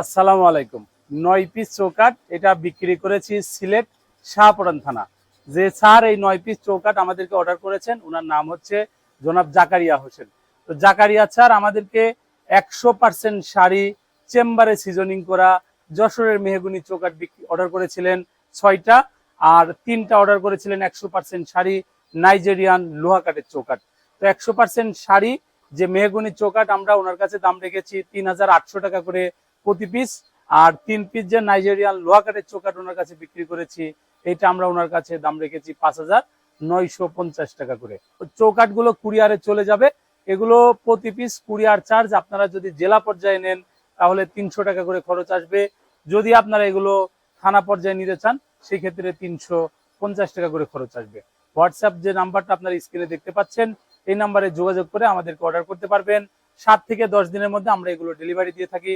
আসসালামু আলাইকুম। ৯ পিস চৌকাঠ এটা বিক্রি করেছি সিলেট শাহপরান থানা। যে স্যার এই ৯ পিস চৌকাঠ আমাদেরকে অর্ডার করেছেন, ওনার নাম হচ্ছে জনাব জাকারিয়া হোসেন। তো জাকারিয়া স্যার আমাদেরকে ১০০% শাড়ি, চেম্বারে সিজনিং করা যশোরের মেহগুনি চৌকাঠ অর্ডার করেছিলেন ৬টা, আর ৩টা অর্ডার করেছিলেন ১০০% শাড়ি নাইজেরিয়ান লোহা কাঠের চৌকাঠ। তো ১০০% শাড়ি যে মেহগুনি চৌকাঠ আমরা ওনার কাছে দাম রেখেছি ৩,৮০০ টাকা করে প্রতি পিস, আর ৩ পিস যে নাইজেরিয়ান লোহা কাঠের চৌকাঠ ওনার কাছে বিক্রি করেছি, এটা আমরা ওনার কাছে দাম রেখেছি ৫,৯৫০ টাকা করে। চৌকাঠ গুলো কুরিয়ারে চলে যাবে। এগুলো প্রতি পিস কুরিয়ার চার্জ আপনারা যদি জেলা পর্যায়ে নেন তাহলে ৩০০ টাকা করে খরচ আসবে। যদি আপনারা এগুলো থানা পর্যায়ে নিতে চান সেই ক্ষেত্রে ৩৫০ টাকা করে খরচ আসবে। হোয়াটসঅ্যাপ যে নাম্বারটা আপনারা স্ক্রিনে দেখতে পাচ্ছেন, এই নাম্বারে যোগাযোগ করে আমাদেরকে অর্ডার করতে পারবেন। ৭ থেকে ১০ দিনের মধ্যে আমরা এগুলো ডেলিভারি দিয়ে থাকি।